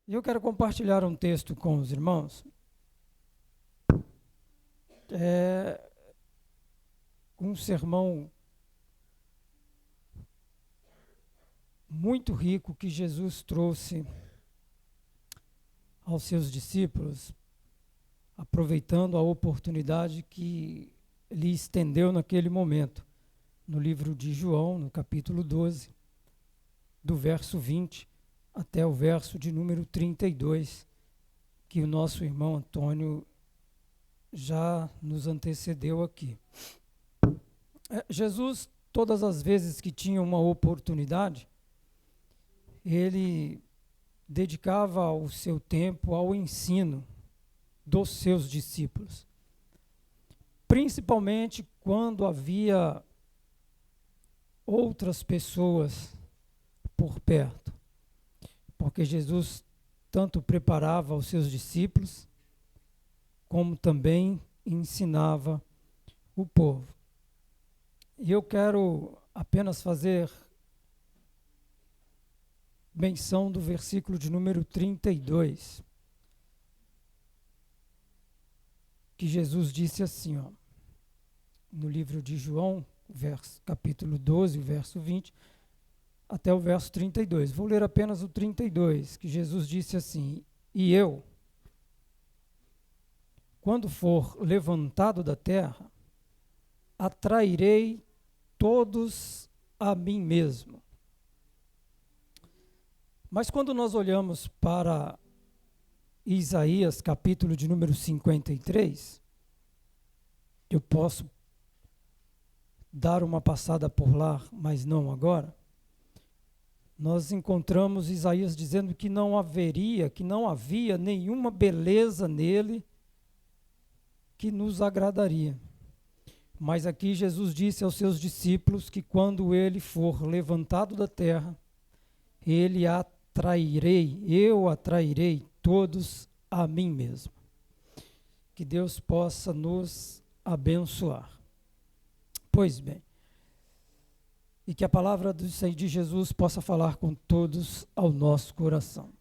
E eu quero compartilhar um texto com os irmãos, é um sermão muito rico que Jesus trouxe aos seus discípulos, aproveitando a oportunidade que lhe estendeu naquele momento, no livro de João, no capítulo 12, do verso 20 até o verso de número 32, que o nosso irmão Antônio já nos antecedeu aqui. Jesus, todas as vezes que tinha uma oportunidade, ele dedicava o seu tempo ao ensino dos seus discípulos, principalmente quando havia outras pessoas por perto, porque Jesus tanto preparava os seus discípulos, como também ensinava o povo. E eu quero apenas fazer menção do versículo de número 32, que Jesus disse assim, ó, no livro de João, capítulo 12, verso 20, até o verso 32. Vou ler apenas o 32, que Jesus disse assim: E eu, quando for levantado da terra, atrairei todos a mim mesmo. Mas quando nós olhamos para Isaías, capítulo de número 53, eu posso dar uma passada por lá, mas não agora. Nós encontramos Isaías dizendo que não havia nenhuma beleza nele que nos agradaria. Mas aqui Jesus disse aos seus discípulos que quando ele for levantado da terra, eu atrairei todos a mim mesmo. Que Deus possa nos abençoar. Pois bem, e que a palavra de Jesus possa falar com todos ao nosso coração.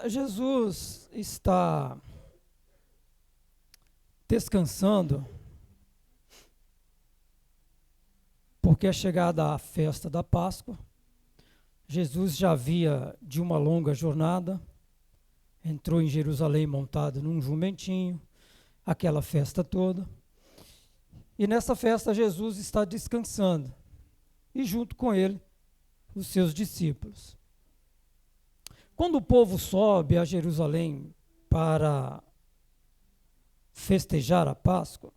Jesus está descansando porque é chegada a festa da Páscoa. Jesus já havia de uma longa jornada, entrou em Jerusalém montado num jumentinho, aquela festa toda. E nessa festa Jesus está descansando, e junto com ele os seus discípulos. Quando o povo sobe a Jerusalém para festejar a Páscoa,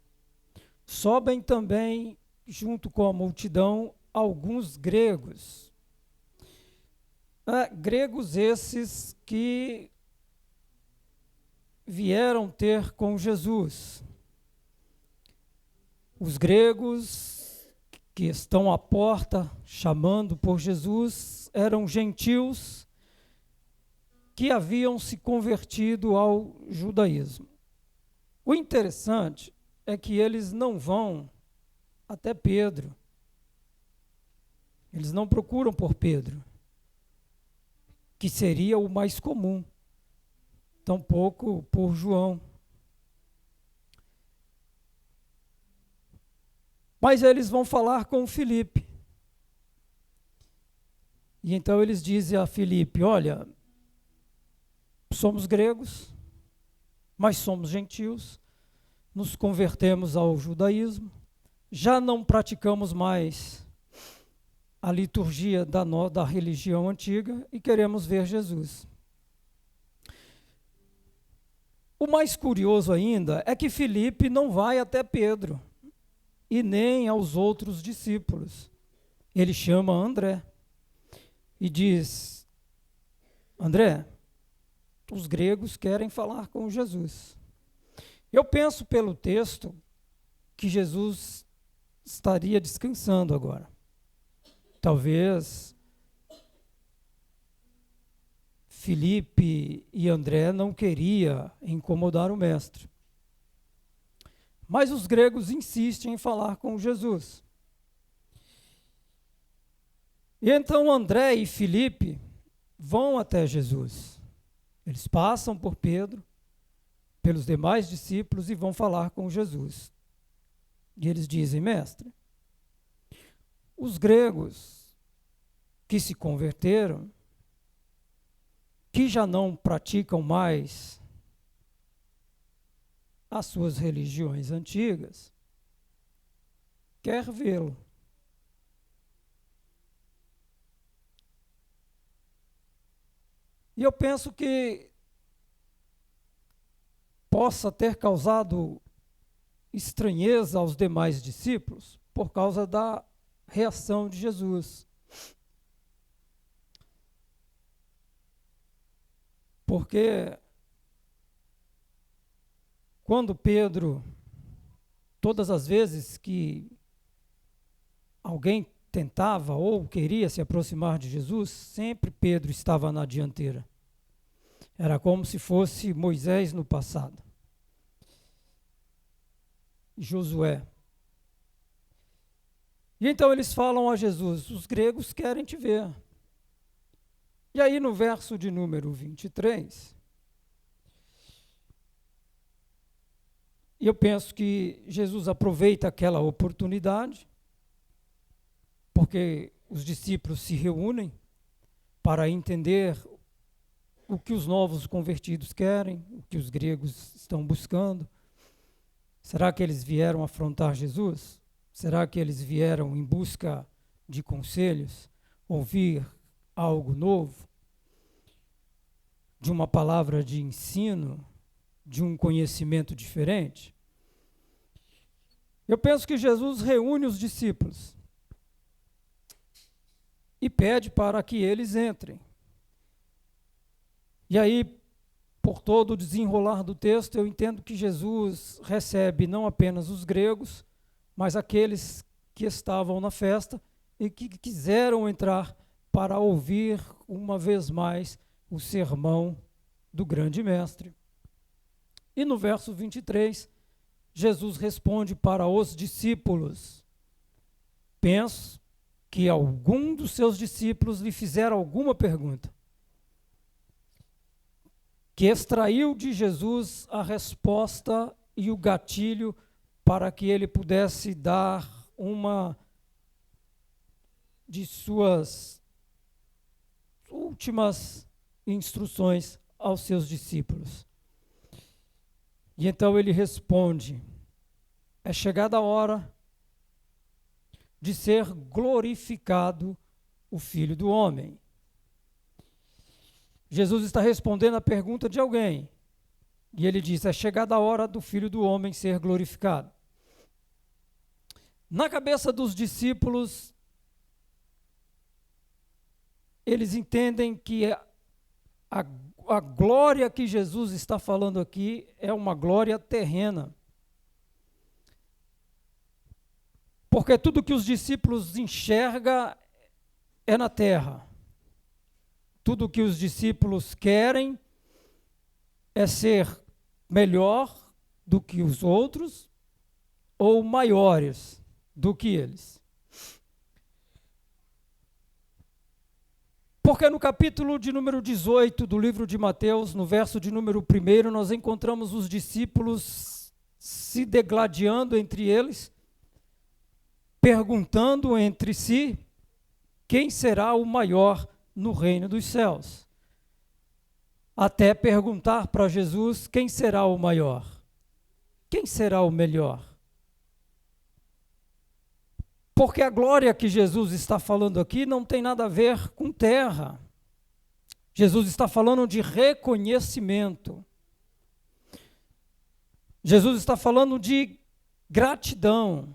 sobem também, junto com a multidão, alguns gregos. Gregos esses que vieram ter com Jesus. Os gregos que estão à porta chamando por Jesus eram gentios que haviam se convertido ao judaísmo. O interessante é que eles não vão até Pedro. Eles não procuram por Pedro, que seria o mais comum, tampouco por João. Mas eles vão falar com Filipe. E então eles dizem a Filipe: olha, somos gregos, mas somos gentios, nos convertemos ao judaísmo, já não praticamos mais a liturgia da religião antiga e queremos ver Jesus. O mais curioso ainda é que Filipe não vai até Pedro e nem aos outros discípulos. Ele chama André e diz: André, os gregos querem falar com Jesus. Eu penso pelo texto que Jesus estaria descansando agora. Talvez Filipe e André não queriam incomodar o mestre. Mas os gregos insistem em falar com Jesus. E então André e Filipe vão até Jesus. Eles passam por Pedro, pelos demais discípulos e vão falar com Jesus. E eles dizem: mestre, os gregos que se converteram, que já não praticam mais as suas religiões antigas, quer vê-lo. E eu penso que possa ter causado estranheza aos demais discípulos por causa da reação de Jesus. Porque quando Pedro, todas as vezes que alguém tentava ou queria se aproximar de Jesus, sempre Pedro estava na dianteira. Era como se fosse Moisés no passado. Josué. E então eles falam a Jesus: os gregos querem te ver. E aí no verso de número 23, eu penso que Jesus aproveita aquela oportunidade, porque os discípulos se reúnem para entender o que os novos convertidos querem, o que os gregos estão buscando. Será que eles vieram afrontar Jesus? Será que eles vieram em busca de conselhos, ouvir algo novo, de uma palavra de ensino, de um conhecimento diferente? Eu penso que Jesus reúne os discípulos e pede para que eles entrem. E aí, por todo o desenrolar do texto, eu entendo que Jesus recebe não apenas os gregos, mas aqueles que estavam na festa e que quiseram entrar para ouvir uma vez mais o sermão do grande mestre. E no verso 23, Jesus responde para os discípulos. Penso que algum dos seus discípulos lhe fizeram alguma pergunta, que extraiu de Jesus a resposta e o gatilho para que ele pudesse dar uma de suas últimas instruções aos seus discípulos. E então ele responde: é chegada a hora de ser glorificado o Filho do Homem. Jesus está respondendo a pergunta de alguém. E ele diz: é chegada a hora do Filho do Homem ser glorificado. Na cabeça dos discípulos, eles entendem que a glória que Jesus está falando aqui é uma glória terrena. Porque tudo que os discípulos enxergam é na terra. Tudo que os discípulos querem é ser melhor do que os outros ou maiores do que eles. Porque no capítulo de número 18 do livro de Mateus, no verso de número 1, nós encontramos os discípulos se degladiando entre eles, perguntando entre si quem será o maior no reino dos céus. Até perguntar para Jesus quem será o maior, quem será o melhor. Porque a glória que Jesus está falando aqui não tem nada a ver com terra. Jesus está falando de reconhecimento. Jesus está falando de gratidão.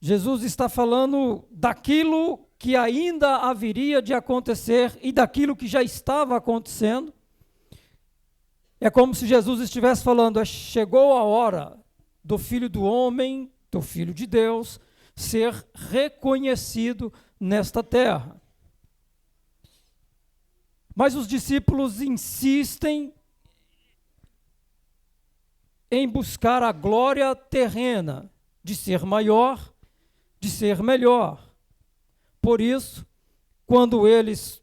Jesus está falando daquilo que ainda haveria de acontecer e daquilo que já estava acontecendo. É como se Jesus estivesse falando: chegou a hora do Filho do Homem, do Filho de Deus, ser reconhecido nesta terra. Mas os discípulos insistem em buscar a glória terrena de ser maior, de ser melhor. Por isso, quando eles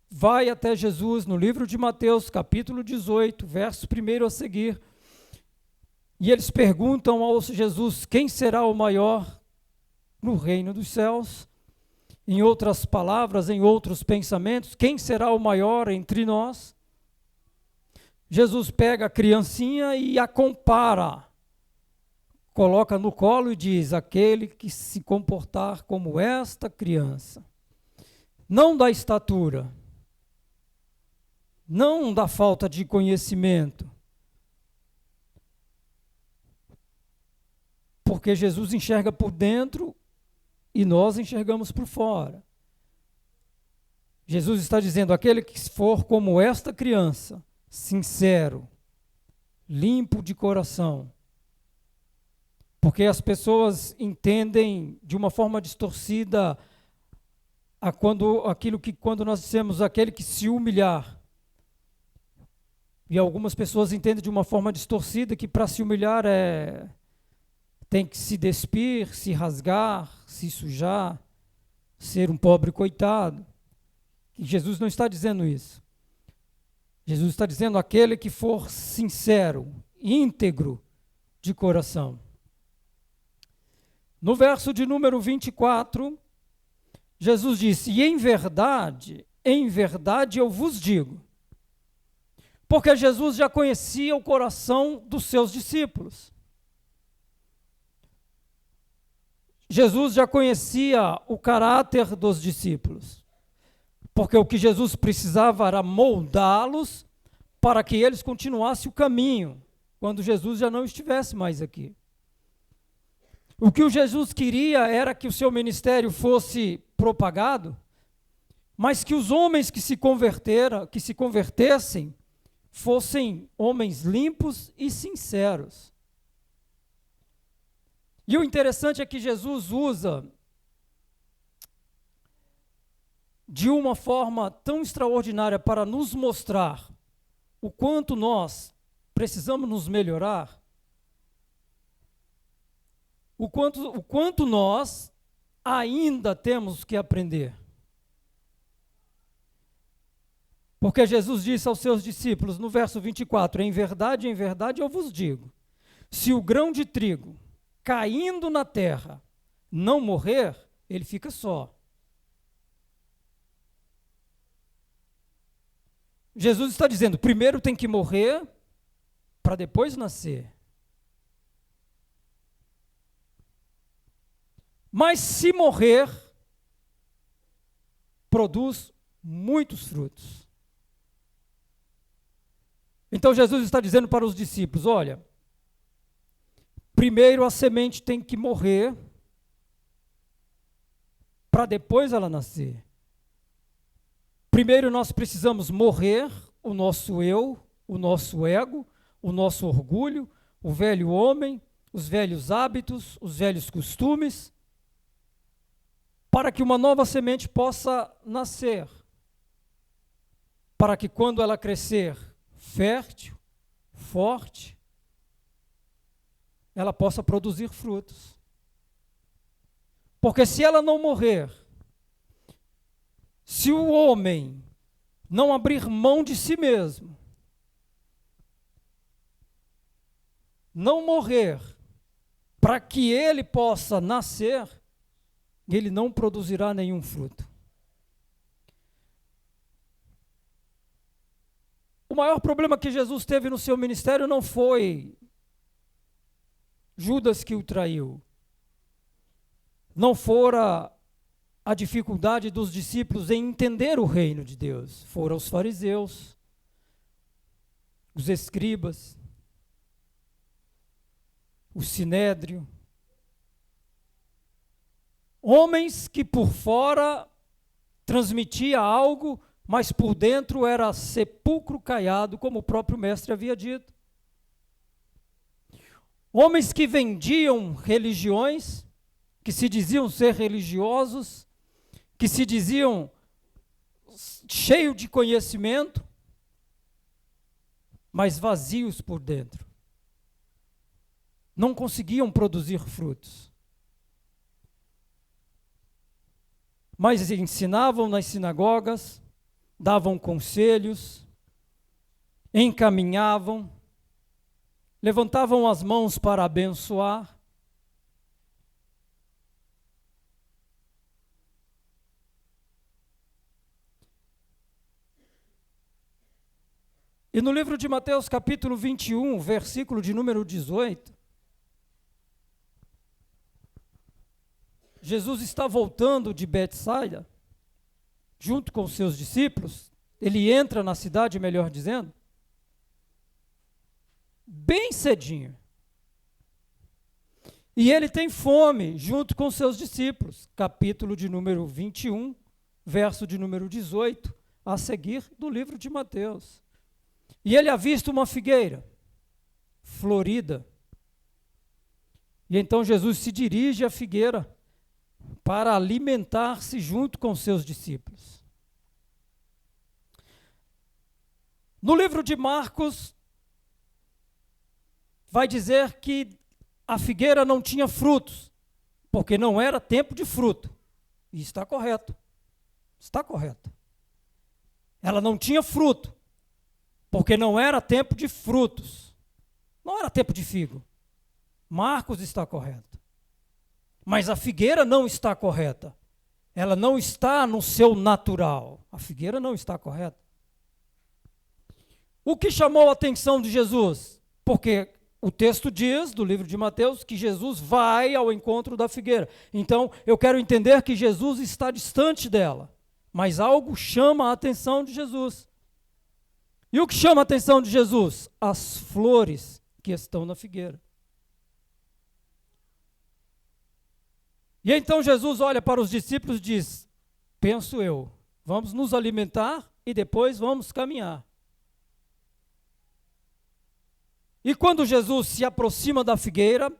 vai até Jesus no livro de Mateus, capítulo 18, verso 1 a seguir, e eles perguntam ao Jesus quem será o maior no reino dos céus. Em outras palavras, em outros pensamentos, quem será o maior entre nós? Jesus pega a criancinha e a compara, coloca no colo e diz: aquele que se comportar como esta criança, não da estatura, não da falta de conhecimento, porque Jesus enxerga por dentro e nós enxergamos por fora. Jesus está dizendo: aquele que for como esta criança, sincero, limpo de coração, porque as pessoas entendem de uma forma distorcida quando nós dissemos aquele que se humilhar. E algumas pessoas entendem de uma forma distorcida que para se humilhar tem que se despir, se rasgar, se sujar, ser um pobre coitado. E Jesus não está dizendo isso. Jesus está dizendo aquele que for sincero, íntegro de coração. No verso de número 24, Jesus disse: e em verdade eu vos digo. Porque Jesus já conhecia o coração dos seus discípulos. Jesus já conhecia o caráter dos discípulos. Porque o que Jesus precisava era moldá-los para que eles continuassem o caminho, quando Jesus já não estivesse mais aqui. O que o Jesus queria era que o seu ministério fosse propagado, mas que os homens que se convertessem, fossem homens limpos e sinceros. E o interessante é que Jesus usa de uma forma tão extraordinária para nos mostrar o quanto nós precisamos nos melhorar, o quanto nós ainda temos que aprender. Porque Jesus disse aos seus discípulos, no verso 24, em verdade eu vos digo, se o grão de trigo caindo na terra não morrer, ele fica só. Jesus está dizendo, primeiro tem que morrer para depois nascer. Mas se morrer, produz muitos frutos. Então Jesus está dizendo para os discípulos, olha, primeiro a semente tem que morrer para depois ela nascer. Primeiro nós precisamos morrer o nosso eu, o nosso ego, o nosso orgulho, o velho homem, os velhos hábitos, os velhos costumes, para que uma nova semente possa nascer. Para que quando ela crescer fértil, forte, ela possa produzir frutos. Porque se ela não morrer, se o homem não abrir mão de si mesmo, não morrer, para que ele possa nascer, ele não produzirá nenhum fruto. O maior problema que Jesus teve no seu ministério não foi Judas que o traiu. Não fora a dificuldade dos discípulos em entender o reino de Deus. Foram os fariseus, os escribas, o sinédrio. Homens que por fora transmitia algo, mas por dentro era sepulcro caiado, como o próprio mestre havia dito. Homens que vendiam religiões, que se diziam ser religiosos, que se diziam cheios de conhecimento, mas vazios por dentro. Não conseguiam produzir frutos. mas ensinavam nas sinagogas, davam conselhos, encaminhavam, levantavam as mãos para abençoar. E no livro de Mateus, capítulo 21, versículo de número 18, Jesus está voltando de Betsaida, junto com os seus discípulos. Ele entra na cidade, melhor dizendo, bem cedinho. E ele tem fome, junto com seus discípulos. Capítulo de número 21, verso de número 18, a seguir do livro de Mateus. E ele avista uma figueira florida. E então Jesus se dirige à figueira para alimentar-se junto com seus discípulos. No livro de Marcos, vai dizer que a figueira não tinha frutos, porque não era tempo de fruto. E está correto. Está correto. Ela não tinha fruto, porque não era tempo de frutos. Não era tempo de figo. Marcos está correto. Mas a figueira não está correta. Ela não está no seu natural. A figueira não está correta. O que chamou a atenção de Jesus? Porque o texto diz, do livro de Mateus, que Jesus vai ao encontro da figueira. Então, eu quero entender que Jesus está distante dela. Mas algo chama a atenção de Jesus. E o que chama a atenção de Jesus? As flores que estão na figueira. E então Jesus olha para os discípulos e diz: penso eu, vamos nos alimentar e depois vamos caminhar. E quando Jesus se aproxima da figueira,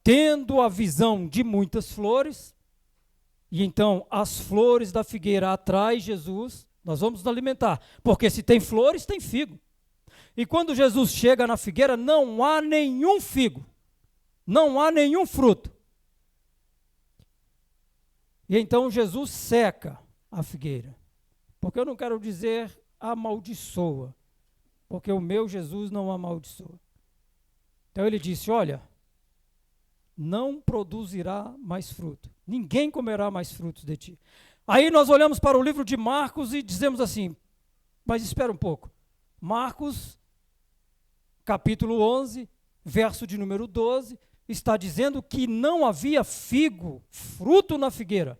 tendo a visão de muitas flores, e então as flores da figueira atraem Jesus, nós vamos nos alimentar, porque se tem flores, tem figo. E quando Jesus chega na figueira, não há nenhum figo, não há nenhum fruto. E então Jesus seca a figueira, porque eu não quero dizer amaldiçoa, porque o meu Jesus não amaldiçoa. Então ele disse: olha, não produzirá mais fruto, ninguém comerá mais frutos de ti. Aí nós olhamos para o livro de Marcos e dizemos assim: mas espera um pouco. Marcos, capítulo 11, verso de número 12, está dizendo que não havia figo, fruto na figueira,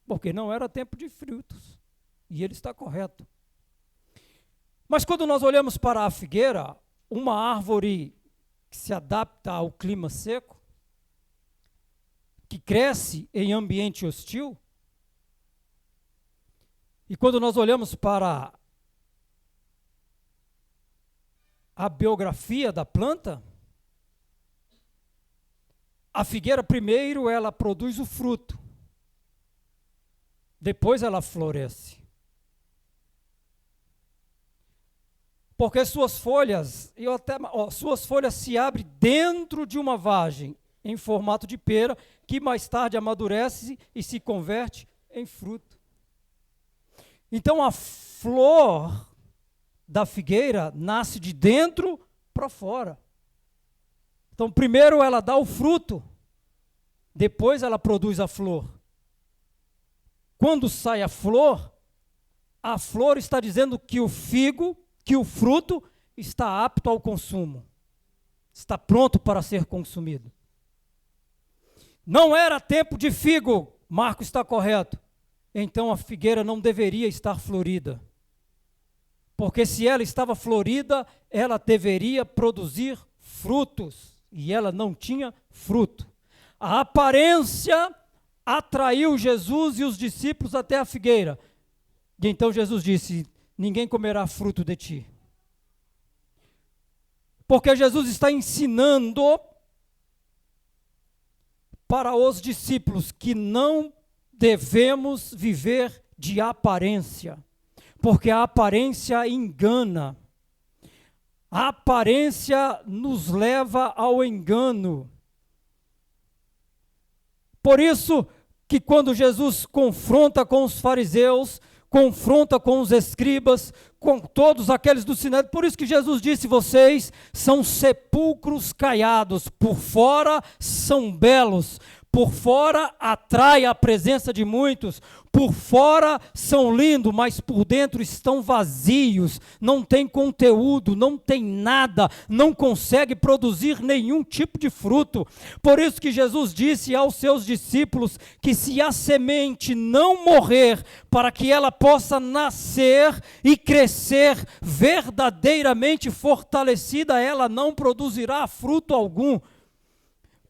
porque não era tempo de frutos. E ele está correto. Mas quando nós olhamos para a figueira, uma árvore que se adapta ao clima seco, que cresce em ambiente hostil, e quando nós olhamos para a biografia da planta, a figueira primeiro ela produz o fruto, depois ela floresce. Porque suas folhas se abrem dentro de uma vagem em formato de pera, que mais tarde amadurece e se converte em fruto. Então a flor da figueira nasce de dentro para fora. Então primeiro ela dá o fruto, depois ela produz a flor. Quando sai a flor está dizendo que o figo, que o fruto está apto ao consumo, está pronto para ser consumido. Não era tempo de figo, Marcos está correto. Então a figueira não deveria estar florida. Porque se ela estava florida, ela deveria produzir frutos. E ela não tinha fruto. A aparência atraiu Jesus e os discípulos até a figueira. E então Jesus disse: ninguém comerá fruto de ti. Porque Jesus está ensinando para os discípulos que não devemos viver de aparência, porque a aparência engana. A aparência nos leva ao engano. Por isso, que quando Jesus confronta com os fariseus, confronta com os escribas, com todos aqueles do sinédrio, por isso que Jesus disse, vocês são sepulcros caiados, por fora são belos, por fora atrai a presença de muitos, por fora são lindos, mas por dentro estão vazios, não tem conteúdo, não tem nada, não consegue produzir nenhum tipo de fruto. Por isso que Jesus disse aos seus discípulos que se a semente não morrer, para que ela possa nascer e crescer verdadeiramente fortalecida, ela não produzirá fruto algum.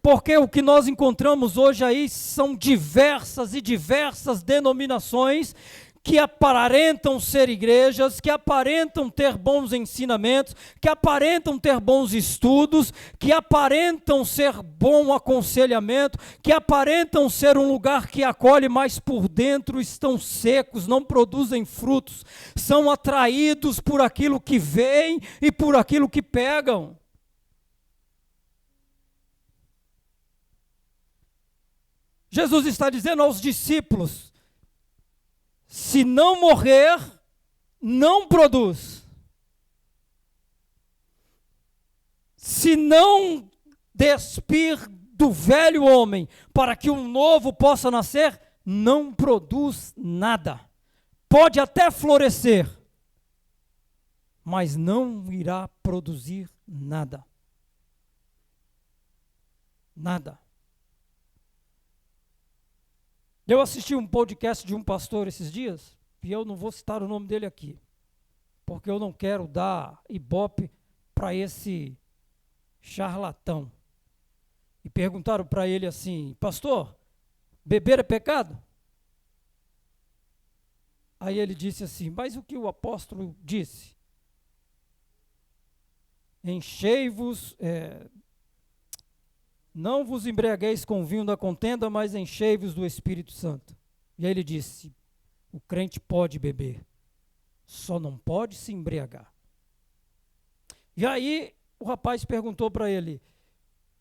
Porque o que nós encontramos hoje aí são diversas e diversas denominações que aparentam ser igrejas, que aparentam ter bons ensinamentos, que aparentam ter bons estudos, que aparentam ser bom aconselhamento, que aparentam ser um lugar que acolhe, mas por dentro estão secos, não produzem frutos, são atraídos por aquilo que veem e por aquilo que pegam. Jesus está dizendo aos discípulos, se não morrer, não produz. Se não despir do velho homem, para que um novo possa nascer, não produz nada. Pode até florescer, mas não irá produzir nada. Nada. Eu assisti um podcast de um pastor esses dias, e eu não vou citar o nome dele aqui, porque eu não quero dar ibope para esse charlatão. E perguntaram para ele assim, pastor, beber é pecado? Aí ele disse assim, mas o que o apóstolo disse? Enchei-vos... Não vos embriagueis com o vinho da contenda, mas enchei-vos do Espírito Santo. E aí ele disse, o crente pode beber, só não pode se embriagar. E aí o rapaz perguntou para ele,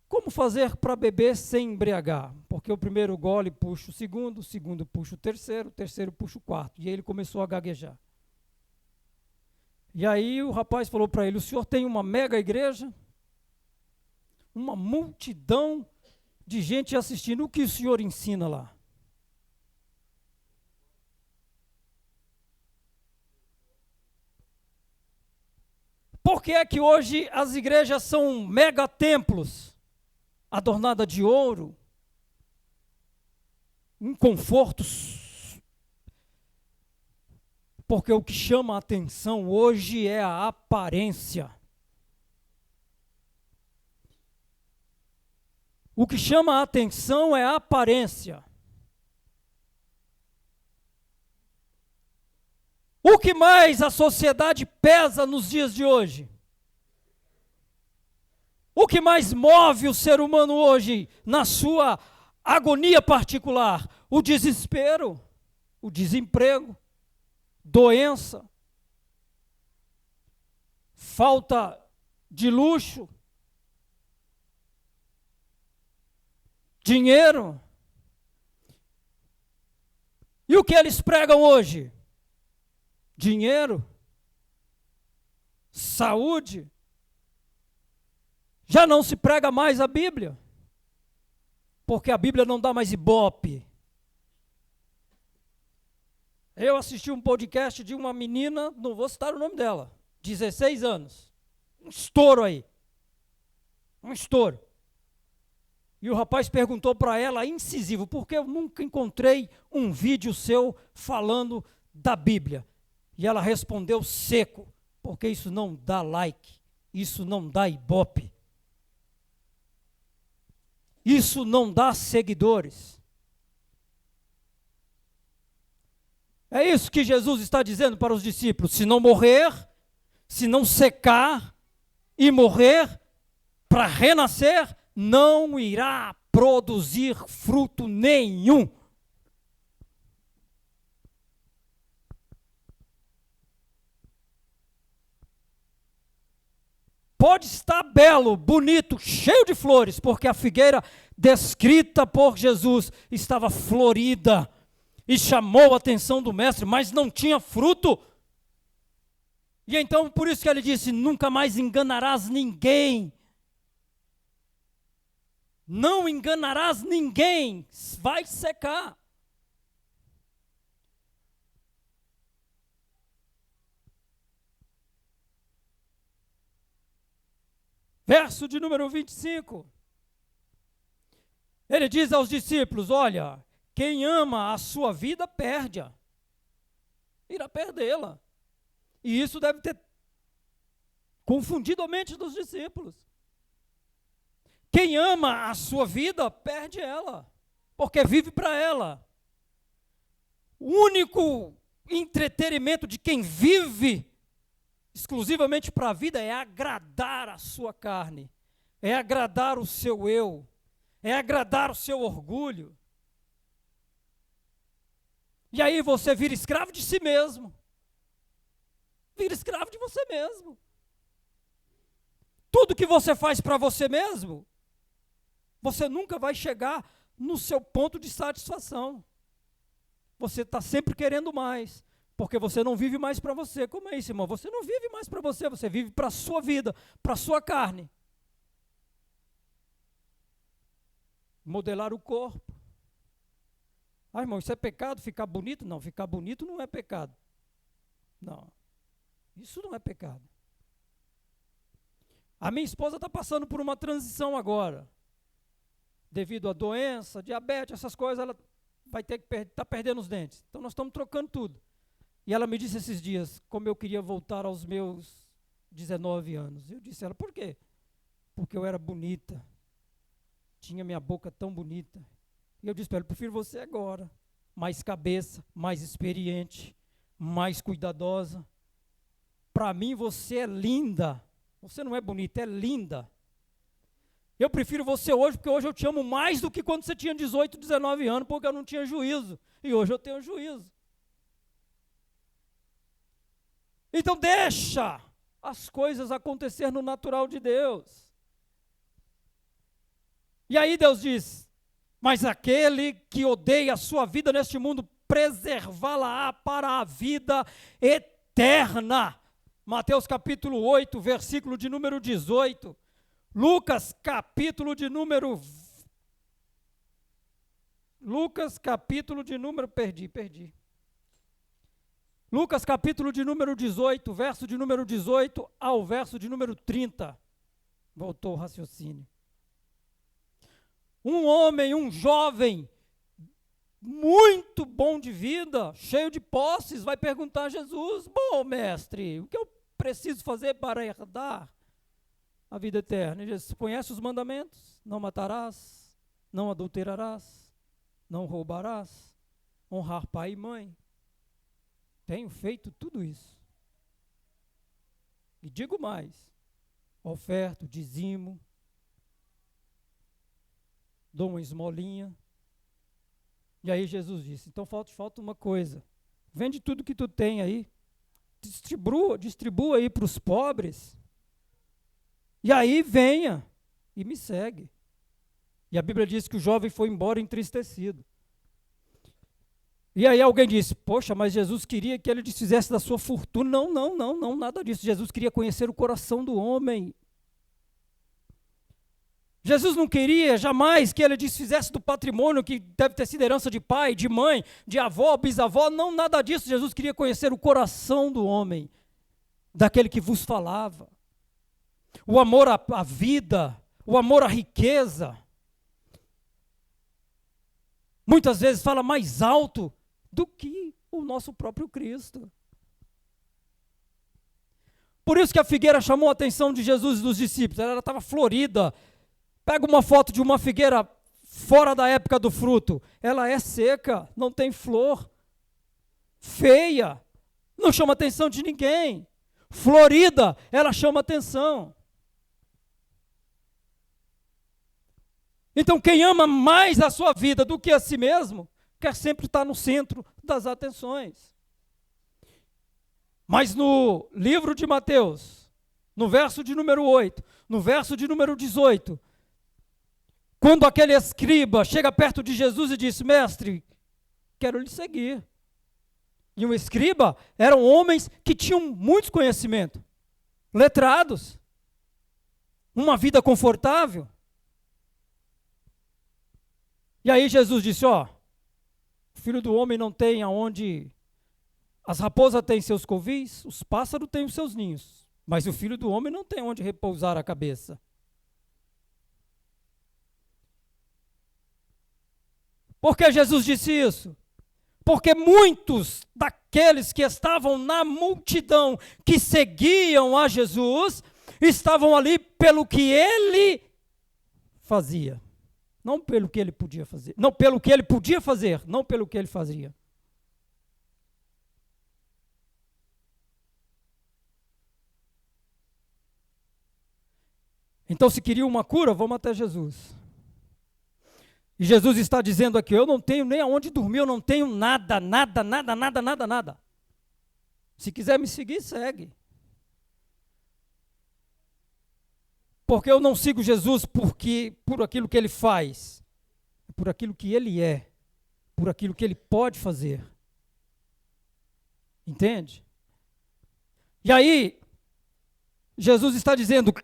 como fazer para beber sem embriagar? Porque o primeiro gole puxa o segundo puxa o terceiro puxa o quarto. E aí ele começou a gaguejar. E aí o rapaz falou para ele, o senhor tem uma mega igreja? Uma multidão de gente assistindo. O que o senhor ensina lá? Por que é que hoje as igrejas são megatemplos, adornadas de ouro, em confortos? Porque o que chama a atenção hoje é a aparência. O que chama a atenção é a aparência. O que mais a sociedade pesa nos dias de hoje? O que mais move o ser humano hoje na sua agonia particular? O desespero, o desemprego, doença, falta de luxo, dinheiro. E o que eles pregam hoje? Dinheiro, saúde. Já não se prega mais a Bíblia, porque a Bíblia não dá mais ibope. Eu assisti um podcast de uma menina, não vou citar o nome dela, 16 anos. Um estouro aí. Um estouro. E o rapaz perguntou para ela, incisivo, porque eu nunca encontrei um vídeo seu falando da Bíblia. E ela respondeu seco, porque isso não dá like, isso não dá ibope. Isso não dá seguidores. É isso que Jesus está dizendo para os discípulos, se não morrer, se não secar e morrer, para renascer, não irá produzir fruto nenhum. Pode estar belo, bonito, cheio de flores, porque a figueira descrita por Jesus, estava florida e chamou a atenção do mestre, mas não tinha fruto. E então, por isso que ele disse, nunca mais enganarás ninguém. Não enganarás ninguém, vai secar. Verso de número 25. Ele diz aos discípulos, olha, quem ama a sua vida, perde-a. Irá perdê-la. E isso deve ter confundido a mente dos discípulos. Quem ama a sua vida, perde ela, porque vive para ela. O único entretenimento de quem vive exclusivamente para a vida é agradar a sua carne, é agradar o seu eu, é agradar o seu orgulho. E aí você vira escravo de si mesmo. Vira escravo de você mesmo. Tudo que você faz para você mesmo, você nunca vai chegar no seu ponto de satisfação. Você está sempre querendo mais, porque você não vive mais para você. Como é isso, irmão? Você não vive mais para você, você vive para a sua vida, para a sua carne. Modelar o corpo. Ah, irmão, isso é pecado, ficar bonito? Não, ficar bonito não é pecado. Não, isso não é pecado. A minha esposa está passando por uma transição agora. Devido à doença, diabetes, essas coisas, ela vai ter que estar perdendo os dentes. Então nós estamos trocando tudo. E ela me disse esses dias, como eu queria voltar aos meus 19 anos. Eu disse a ela, por quê? Porque eu era bonita. Tinha minha boca tão bonita. E eu disse para ela, prefiro você agora. Mais cabeça, mais experiente, mais cuidadosa. Para mim você é linda. Você não é bonita, é linda. Eu prefiro você hoje, porque hoje eu te amo mais do que quando você tinha 18, 19 anos, porque eu não tinha juízo. E hoje eu tenho juízo. Então deixa as coisas acontecer no natural de Deus. E aí Deus diz, mas aquele que odeia a sua vida neste mundo, preservá-la-á para a vida eterna. Mateus capítulo 8, versículo de número 18. Lucas capítulo de número... Perdi. Lucas capítulo de número 18, verso de número 18 ao verso de número 30. Voltou o raciocínio. Um homem, um jovem, muito bom de vida, cheio de posses, vai perguntar a Jesus, bom mestre, o que eu preciso fazer para herdar a vida eterna? Ele diz, conhece os mandamentos? Não matarás, não adulterarás, não roubarás, honrar pai e mãe. Tenho feito tudo isso. E digo mais, oferto, dizimo, dou uma esmolinha. E aí Jesus disse, então falta uma coisa. Vende tudo que tu tem aí, distribua aí para os pobres. E aí venha e me segue. E a Bíblia diz que o jovem foi embora entristecido. E aí alguém disse, poxa, mas Jesus queria que ele desfizesse da sua fortuna. Não, nada disso. Jesus queria conhecer o coração do homem. Jesus não queria jamais que ele desfizesse do patrimônio que deve ter sido herança de pai, de mãe, de avó, bisavó. Não, nada disso. Jesus queria conhecer o coração do homem, daquele que vos falava. O amor à vida, o amor à riqueza. Muitas vezes fala mais alto do que o nosso próprio Cristo. Por isso que a figueira chamou a atenção de Jesus e dos discípulos. Ela estava florida. Pega uma foto de uma figueira fora da época do fruto. Ela é seca, não tem flor. Feia, não chama a atenção de ninguém. Florida, ela chama a atenção. Então quem ama mais a sua vida do que a si mesmo, quer sempre estar no centro das atenções. Mas no livro de Mateus, no verso de número 8, no verso de número 18, Quando aquele escriba chega perto de Jesus e diz: mestre, quero lhe seguir. E um escriba eram homens que tinham muitos conhecimentos, letrados, uma vida confortável. E aí Jesus disse: ó, o filho do homem não tem aonde... As raposas têm seus covis, os pássaros têm os seus ninhos, mas o filho do homem não tem onde repousar a cabeça. Por que Jesus disse isso? Porque muitos daqueles que estavam na multidão, que seguiam a Jesus, estavam ali pelo que ele fazia. Não pelo que ele podia fazer. Não pelo que ele podia fazer, não pelo que ele fazia. Então, se queria uma cura, vamos até Jesus. E Jesus está dizendo aqui: eu não tenho nem aonde dormir, eu não tenho nada. Se quiser me seguir, segue. Porque eu não sigo Jesus por aquilo que ele faz, por aquilo que ele é, por aquilo que ele pode fazer. Entende? E aí, Jesus está dizendo,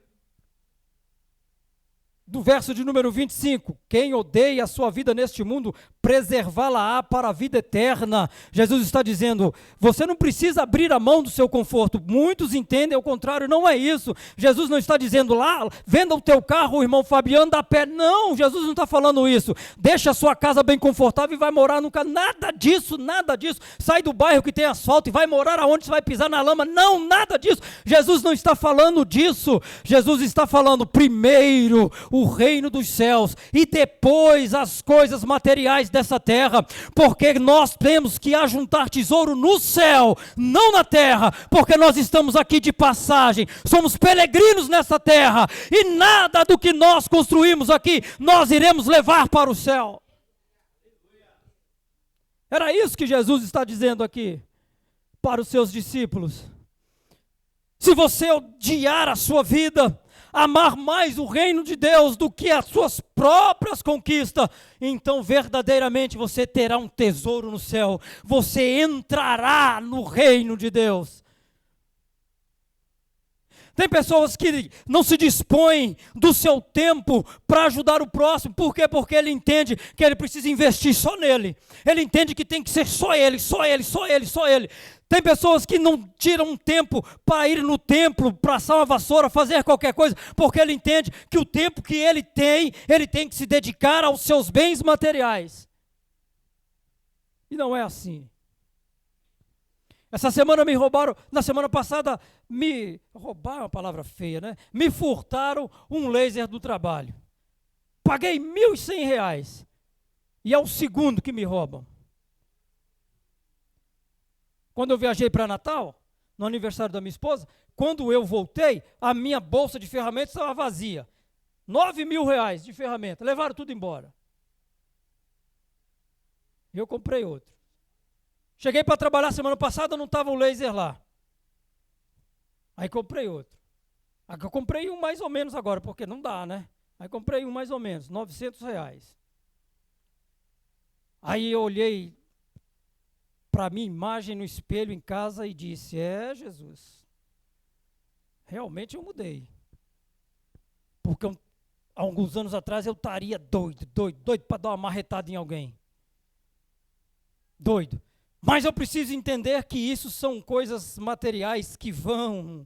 do verso de número 25, quem odeia a sua vida neste mundo, preservá-la-á para a vida eterna. Jesus está dizendo, você não precisa abrir a mão do seu conforto. Muitos entendem ao contrário, não é isso. Jesus não está dizendo lá, venda o teu carro, o irmão Fabiano, anda a pé. Não, Jesus não está falando isso. Deixa a sua casa bem confortável e vai morar no carro. Nada disso, nada disso. Sai do bairro que tem asfalto e vai morar aonde você vai pisar na lama. Não, nada disso. Jesus não está falando disso. Jesus está falando primeiro o reino dos céus e depois as coisas materiais dessa terra, porque nós temos que ajuntar tesouro no céu, não na terra, porque nós estamos aqui de passagem, somos peregrinos nessa terra, e nada do que nós construímos aqui, nós iremos levar para o céu. Era isso que Jesus está dizendo aqui, para os seus discípulos. Se você odiar a sua vida, amar mais o reino de Deus do que as suas próprias conquistas, então verdadeiramente você terá um tesouro no céu, você entrará no reino de Deus. Tem pessoas que não se dispõem do seu tempo para ajudar o próximo. Por quê? Porque ele entende que ele precisa investir só nele. Ele entende que tem que ser só ele, só ele, só ele, só ele. Tem pessoas que não tiram um tempo para ir no templo, passar uma vassoura, fazer qualquer coisa, porque ele entende que o tempo que ele tem que se dedicar aos seus bens materiais. E não é assim. Essa semana me roubaram, na semana passada, roubar é uma palavra feia, né? Me furtaram um laser do trabalho. Paguei R$1.100. E é o segundo que me roubam. Quando eu viajei para Natal, no aniversário da minha esposa, quando eu voltei, a minha bolsa de ferramentas estava vazia. R$9.000 de ferramenta, levaram tudo embora. E eu comprei outro. Cheguei para trabalhar semana passada, não estava o laser lá. Aí comprei outro. Aí eu comprei um mais ou menos agora, porque não dá, né? Aí comprei um mais ou menos, R$900. Aí eu olhei para a minha imagem no espelho em casa e disse, Jesus, realmente eu mudei. Porque há alguns anos atrás eu estaria doido para dar uma marretada em alguém. Doido. Mas eu preciso entender que isso são coisas materiais que vão,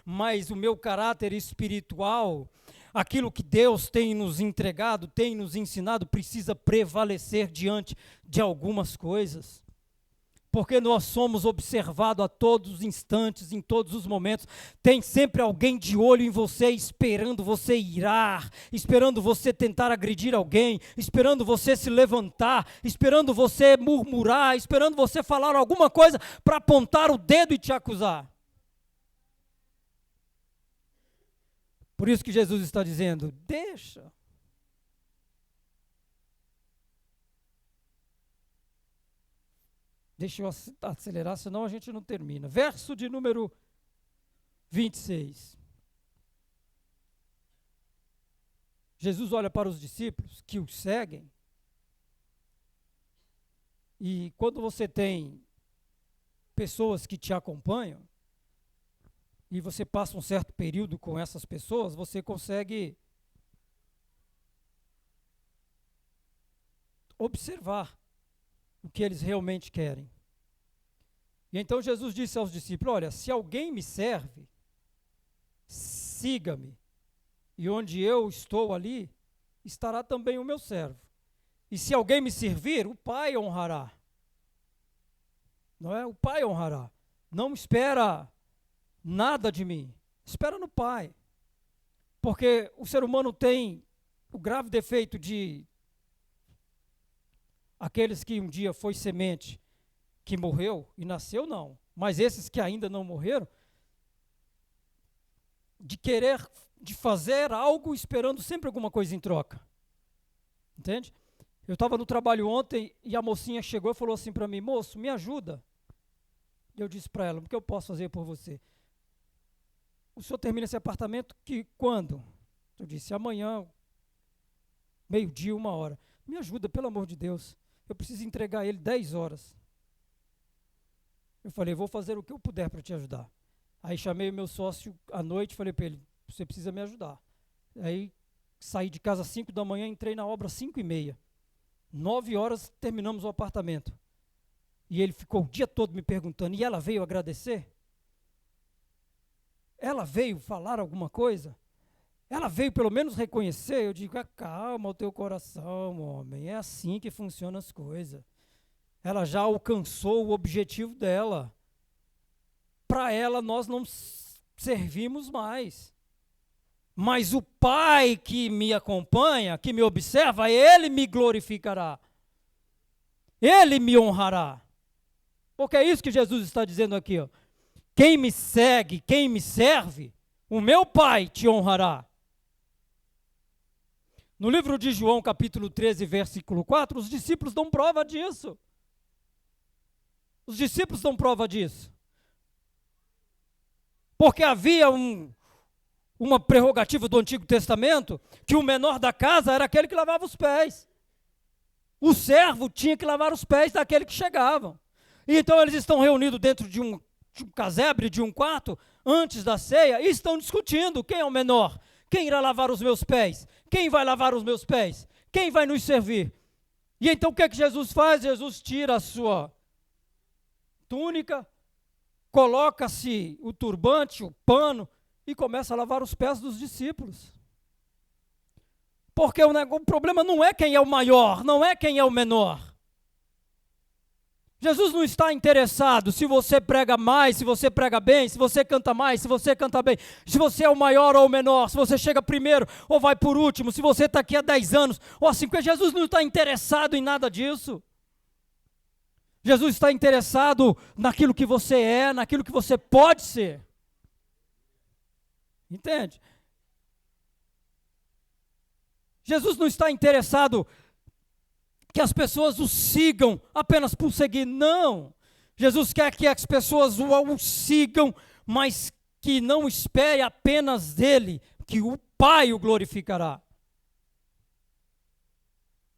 mas o meu caráter espiritual, aquilo que Deus tem nos entregado, tem nos ensinado, precisa prevalecer diante de algumas coisas. Porque nós somos observados a todos os instantes, em todos os momentos. Tem sempre alguém de olho em você, esperando você irar, esperando você tentar agredir alguém, esperando você se levantar, esperando você murmurar, esperando você falar alguma coisa para apontar o dedo e te acusar. Por isso que Jesus está dizendo, deixa. Deixa eu acelerar, senão a gente não termina. Verso de número 26. Jesus olha para os discípulos que o seguem, e quando você tem pessoas que te acompanham, e você passa um certo período com essas pessoas, você consegue observar o que eles realmente querem. E então Jesus disse aos discípulos: olha, se alguém me serve, siga-me, e onde eu estou ali, estará também o meu servo. E se alguém me servir, o Pai honrará. Não é? O Pai honrará. Não espera nada de mim, espera no Pai. Porque o ser humano tem o grave defeito de aqueles que um dia foi semente, que morreu e nasceu, não. Mas esses que ainda não morreram, de fazer algo esperando sempre alguma coisa em troca. Entende? Eu estava no trabalho ontem e a mocinha chegou e falou assim para mim: moço, me ajuda. Eu disse para ela: o que eu posso fazer por você? O senhor termina esse apartamento quando? Eu disse: amanhã, meio-dia, 1h. Me ajuda, pelo amor de Deus. Eu preciso entregar ele 10 horas. Eu falei: vou fazer o que eu puder para te ajudar. Aí chamei o meu sócio à noite e falei para ele: você precisa me ajudar. Aí saí de casa às 5 da manhã, entrei na obra às 5h30. 9h terminamos o apartamento. E ele ficou o dia todo me perguntando: e ela veio agradecer? Ela veio falar alguma coisa? Ela veio pelo menos reconhecer? Eu digo: calma o teu coração, homem, é assim que funcionam as coisas. Ela já alcançou o objetivo dela. Para ela nós não servimos mais. Mas o Pai que me acompanha, que me observa, Ele me glorificará. Ele me honrará. Porque é isso que Jesus está dizendo aqui, ó. Quem me segue, quem me serve, o meu Pai te honrará. No livro de João, capítulo 13, versículo 4, os discípulos dão prova disso. Os discípulos dão prova disso. Porque havia uma prerrogativa do Antigo Testamento, que o menor da casa era aquele que lavava os pés. O servo tinha que lavar os pés daquele que chegavam. E então eles estão reunidos dentro de um casebre, de um quarto, antes da ceia, e estão discutindo quem é o menor. Quem irá lavar os meus pés? Quem vai lavar os meus pés? Quem vai nos servir? E então o que é que Jesus faz? Jesus tira a sua túnica, coloca-se o turbante, o pano, e começa a lavar os pés dos discípulos. Porque o problema não é quem é o maior, não é quem é o menor. Jesus não está interessado se você prega mais, se você prega bem, se você canta mais, se você canta bem, se você é o maior ou o menor, se você chega primeiro ou vai por último, se você está aqui há 10 anos ou há 50. Jesus não está interessado em nada disso. Jesus está interessado naquilo que você é, naquilo que você pode ser. Entende? Jesus não está interessado que as pessoas o sigam apenas por seguir, não. Jesus quer que as pessoas o sigam, mas que não espere apenas dele, que o Pai o glorificará.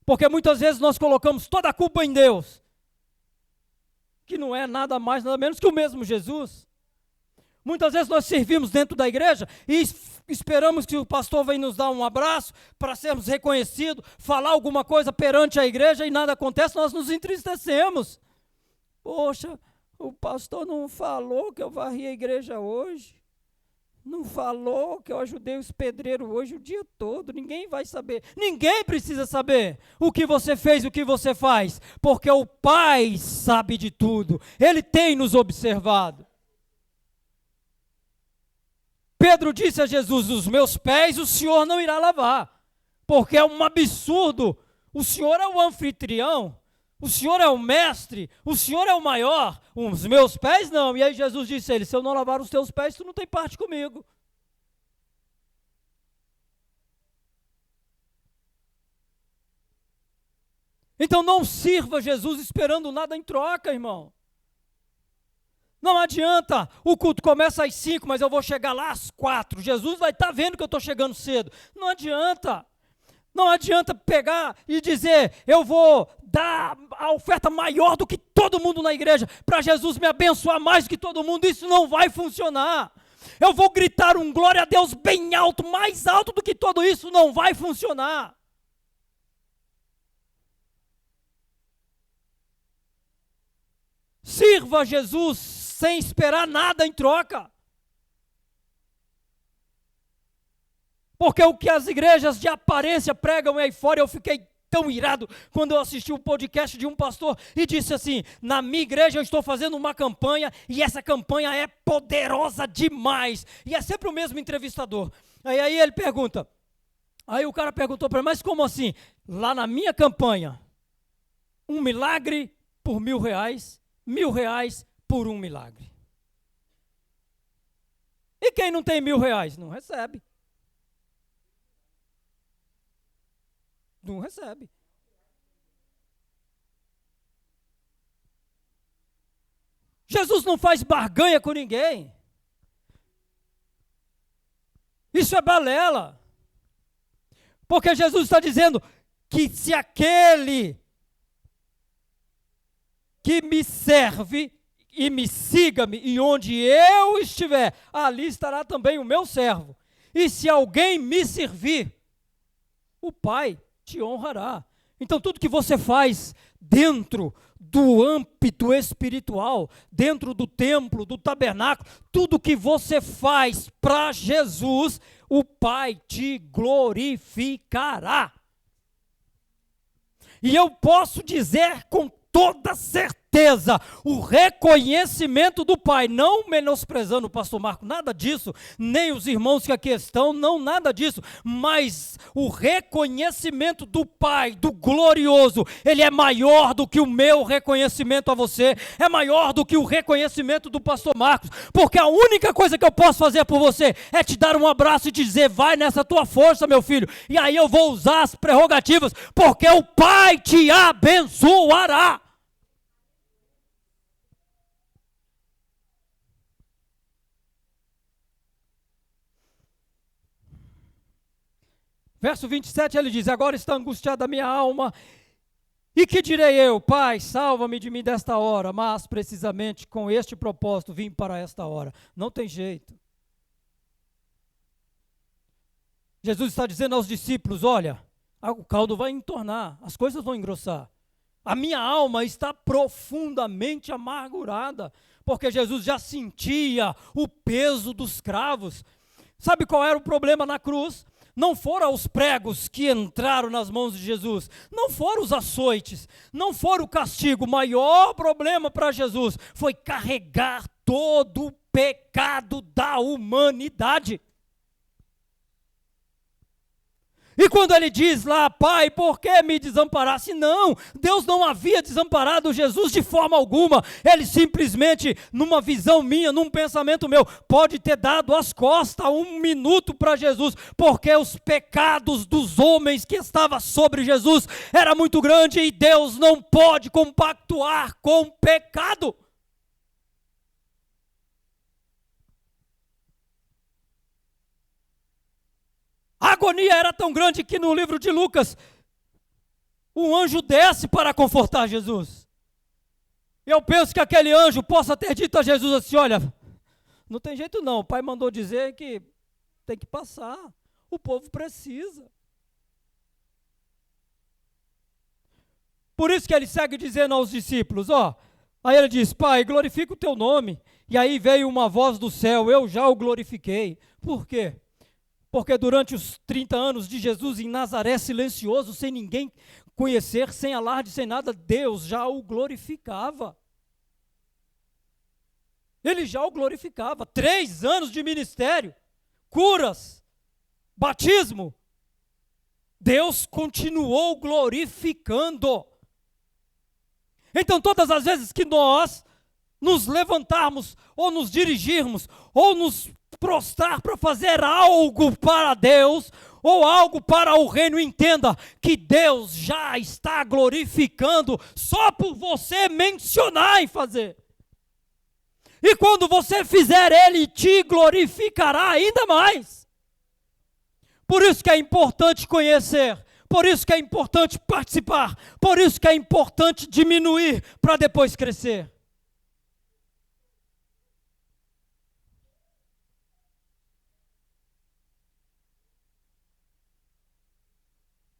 Porque muitas vezes nós colocamos toda a culpa em Deus, que não é nada mais, nada menos que o mesmo Jesus. Muitas vezes nós servimos dentro da igreja e esperamos que o pastor venha nos dar um abraço para sermos reconhecidos, falar alguma coisa perante a igreja e nada acontece, nós nos entristecemos. Poxa, o pastor não falou que eu varri a igreja hoje, não falou que eu ajudei os pedreiros hoje o dia todo, ninguém vai saber, ninguém precisa saber o que você fez, o que você faz, porque o Pai sabe de tudo, Ele tem nos observado. Pedro disse a Jesus: os meus pés o Senhor não irá lavar, porque é um absurdo. O Senhor é o anfitrião, o Senhor é o mestre, o Senhor é o maior, os meus pés não. E aí Jesus disse a ele: se eu não lavar os teus pés, tu não tem parte comigo. Então não sirva Jesus esperando nada em troca, irmão. Não adianta, o culto começa às 5, mas eu vou chegar lá às 4. Jesus vai estar vendo que eu estou chegando cedo. Não adianta. Não adianta pegar e dizer, eu vou dar a oferta maior do que todo mundo na igreja, para Jesus me abençoar mais do que todo mundo. Isso não vai funcionar. Eu vou gritar um glória a Deus bem alto, mais alto do que tudo isso, não vai funcionar. Sirva a Jesus sem esperar nada em troca. Porque o que as igrejas de aparência pregam aí fora, eu fiquei tão irado quando eu assisti o podcast de um pastor e disse assim, na minha igreja eu estou fazendo uma campanha e essa campanha é poderosa demais. E é sempre o mesmo entrevistador. Aí ele pergunta, aí o cara perguntou para ele, mas como assim? Lá na minha campanha, um milagre por R$1.000, R$1.000 por um milagre. E quem não tem R$1.000? Não recebe. Não recebe. Jesus não faz barganha com ninguém. Isso é balela. Porque Jesus está dizendo que se aquele que me serve e me siga-me, e onde eu estiver, ali estará também o meu servo. E se alguém me servir, o Pai te honrará. Então tudo que você faz dentro do âmbito espiritual, dentro do templo, do tabernáculo, tudo que você faz para Jesus, o Pai te glorificará. E eu posso dizer com toda certeza, o reconhecimento do Pai, não menosprezando o pastor Marco, nada disso, nem os irmãos que aqui estão, não, nada disso, mas o reconhecimento do Pai, do glorioso, ele é maior do que o meu reconhecimento a você, é maior do que o reconhecimento do pastor Marcos, porque a única coisa que eu posso fazer por você é te dar um abraço e te dizer, vai nessa tua força, meu filho, e aí eu vou usar as prerrogativas, porque o Pai te abençoará. Verso 27, ele diz, agora está angustiada a minha alma, e que direi eu? Pai, salva-me de mim desta hora, mas precisamente com este propósito vim para esta hora. Não tem jeito. Jesus está dizendo aos discípulos, olha, o caldo vai entornar, as coisas vão engrossar. A minha alma está profundamente amargurada, porque Jesus já sentia o peso dos cravos. Sabe qual era o problema na cruz? Não foram os pregos que entraram nas mãos de Jesus, não foram os açoites, não foram o castigo. O maior problema para Jesus foi carregar todo o pecado da humanidade. E quando ele diz lá, Pai, por que me desamparaste? Não, Deus não havia desamparado Jesus de forma alguma. Ele simplesmente, numa visão minha, num pensamento meu, pode ter dado as costas 1 minuto para Jesus, porque os pecados dos homens que estavam sobre Jesus era muito grande e Deus não pode compactuar com o pecado. A agonia era tão grande que no livro de Lucas, um anjo desce para confortar Jesus. E eu penso que aquele anjo possa ter dito a Jesus assim, olha, não tem jeito não, o pai mandou dizer que tem que passar, o povo precisa. Por isso que ele segue dizendo aos discípulos, aí ele diz, Pai, glorifica o teu nome. E aí veio uma voz do céu, eu já o glorifiquei. Por quê? Porque durante os 30 anos de Jesus em Nazaré, silencioso, sem ninguém conhecer, sem alarde, sem nada, Deus já o glorificava. Ele já o glorificava. 3 anos de ministério, curas, batismo. Deus continuou glorificando. Então, todas as vezes que nós nos levantarmos, ou nos dirigirmos, ou nos prostrar para fazer algo para Deus, ou algo para o reino, entenda que Deus já está glorificando só por você mencionar e fazer. E quando você fizer, Ele te glorificará ainda mais. Por isso que é importante conhecer, Por isso que é importante participar, por isso que é importante diminuir para depois crescer.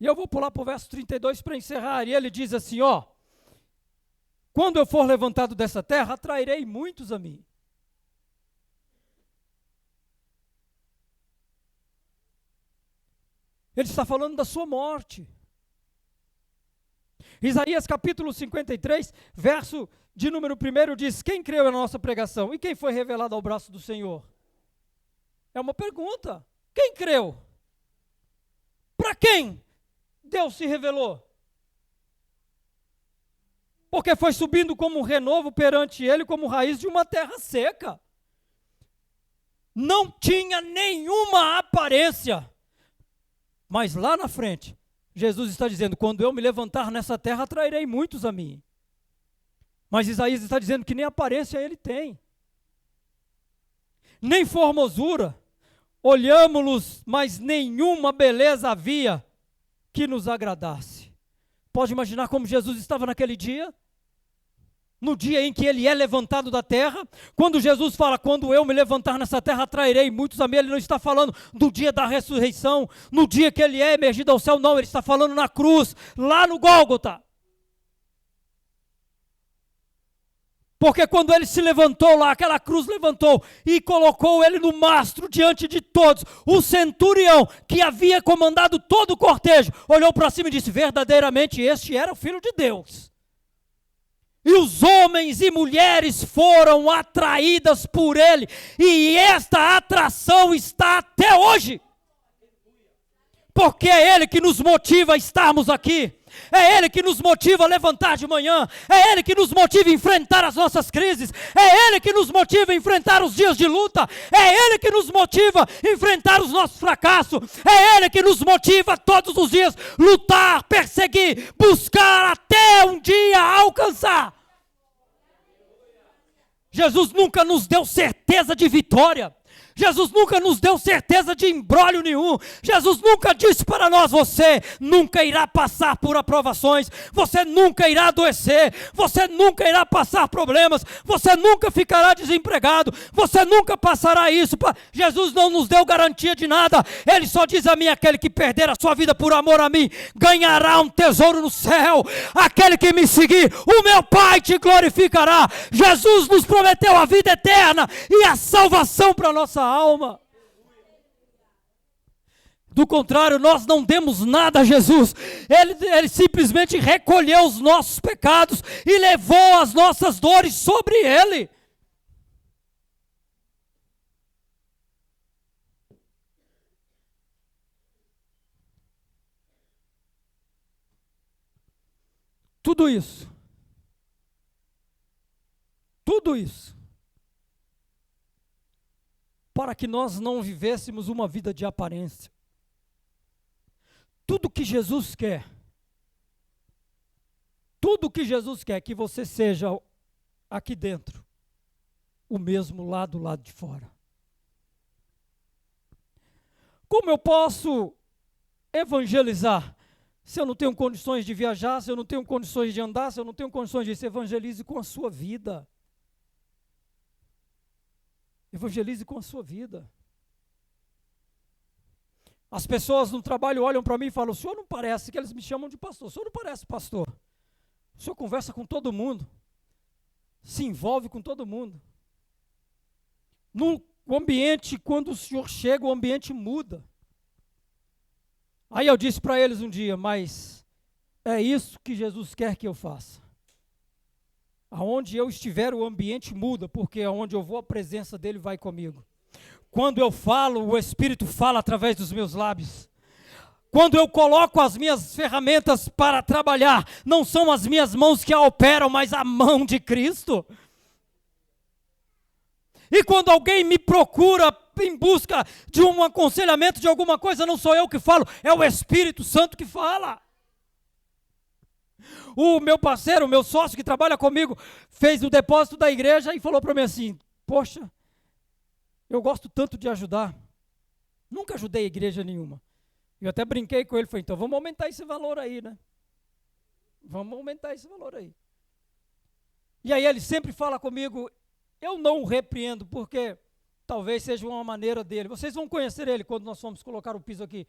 E eu vou pular para o verso 32 para encerrar. E ele diz assim, ó: quando eu for levantado dessa terra, atrairei muitos a mim. Ele está falando da sua morte. Isaías capítulo 53, verso de número 1 diz: quem creu na nossa pregação? E quem foi revelado ao braço do Senhor? É uma pergunta. Quem creu? Para quem Deus se revelou? Porque foi subindo como um renovo perante ele, como raiz de uma terra seca. Não tinha nenhuma aparência. Mas lá na frente, Jesus está dizendo: quando eu me levantar nessa terra, atrairei muitos a mim. Mas Isaías está dizendo que nem aparência ele tem. Nem formosura. Olhamos-los, mas nenhuma beleza havia que nos agradasse. Pode imaginar como Jesus estava naquele dia? No dia em que ele é levantado da terra, quando Jesus fala: quando eu me levantar nessa terra, atrairei muitos a mim, ele não está falando do dia da ressurreição, no dia que ele é emergido ao céu, não, ele está falando na cruz, lá no Gólgota. Porque quando ele se levantou lá, aquela cruz levantou e colocou ele no mastro diante de todos, o centurião que havia comandado todo o cortejo, olhou para cima e disse: verdadeiramente este era o Filho de Deus. E os homens e mulheres foram atraídas por ele, e esta atração está até hoje. Porque é ele que nos motiva a estarmos aqui. É ele que nos motiva a levantar de manhã. É ele que nos motiva a enfrentar as nossas crises. É ele que nos motiva a enfrentar os dias de luta. É ele que nos motiva a enfrentar os nossos fracassos. É ele que nos motiva todos os dias lutar, perseguir, buscar até um dia alcançar. Jesus nunca nos deu certeza de vitória. Jesus nunca nos deu certeza de imbróglio nenhum. Jesus nunca disse para nós: você nunca irá passar por aprovações, você nunca irá adoecer, você nunca irá passar problemas, você nunca ficará desempregado, você nunca passará isso. Jesus não nos deu garantia de nada. Ele só diz a mim: aquele que perder a sua vida por amor a mim, ganhará um tesouro no céu. Aquele que me seguir, o meu Pai te glorificará. Jesus nos prometeu a vida eterna e a salvação para a nossa alma. Do contrário, nós não demos nada a Jesus. Ele simplesmente recolheu os nossos pecados e levou as nossas dores sobre ele. Tudo isso para que nós não vivêssemos uma vida de aparência. Tudo que Jesus quer é que você seja aqui dentro o mesmo lá do lado de fora. Como eu posso evangelizar se eu não tenho condições de viajar, se eu não tenho condições de andar, se eu não tenho condições disso? Evangelize com a sua vida. Evangelize com a sua vida. As pessoas no trabalho olham para mim e falam: o senhor não parece, que eles me chamam de pastor, o senhor não parece pastor. O senhor conversa com todo mundo, se envolve com todo mundo. No ambiente, quando o senhor chega, o ambiente muda. Aí eu disse para eles um dia: mas é isso que Jesus quer que eu faça. Aonde eu estiver, o ambiente muda, porque aonde eu vou, a presença dele vai comigo. Quando eu falo, o Espírito fala através dos meus lábios. Quando eu coloco as minhas ferramentas para trabalhar, não são as minhas mãos que a operam, mas a mão de Cristo. E quando alguém me procura em busca de um aconselhamento de alguma coisa, não sou eu que falo, é o Espírito Santo que fala. O meu parceiro, o meu sócio que trabalha comigo, fez o depósito da igreja e falou para mim assim: poxa, eu gosto tanto de ajudar, nunca ajudei igreja nenhuma. Eu até brinquei com ele, falei, então vamos aumentar esse valor aí, né? Vamos aumentar esse valor aí. E aí ele sempre fala comigo, eu não o repreendo, porque talvez seja uma maneira dele. Vocês vão conhecer ele quando nós fomos colocar o piso aqui.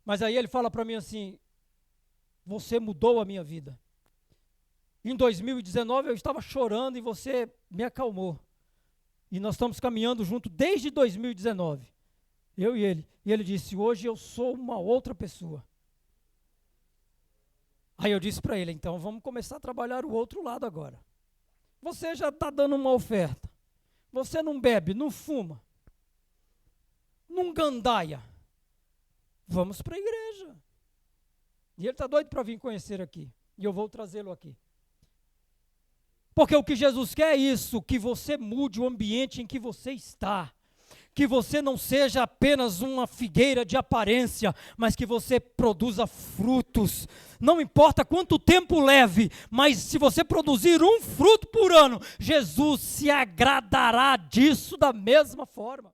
Mas aí ele fala para mim assim, você mudou a minha vida. Em 2019 eu estava chorando e você me acalmou. E nós estamos caminhando junto desde 2019. Eu e ele. E ele disse, hoje eu sou uma outra pessoa. Aí eu disse para ele, então vamos começar a trabalhar o outro lado agora. Você já está dando uma oferta. Você não bebe, não fuma. Não gandaia. Vamos para a igreja. E ele está doido para vir conhecer aqui. E eu vou trazê-lo aqui. Porque o que Jesus quer é isso, que você mude o ambiente em que você está. Que você não seja apenas uma figueira de aparência, mas que você produza frutos. Não importa quanto tempo leve, mas se você produzir um fruto por ano, Jesus se agradará disso da mesma forma.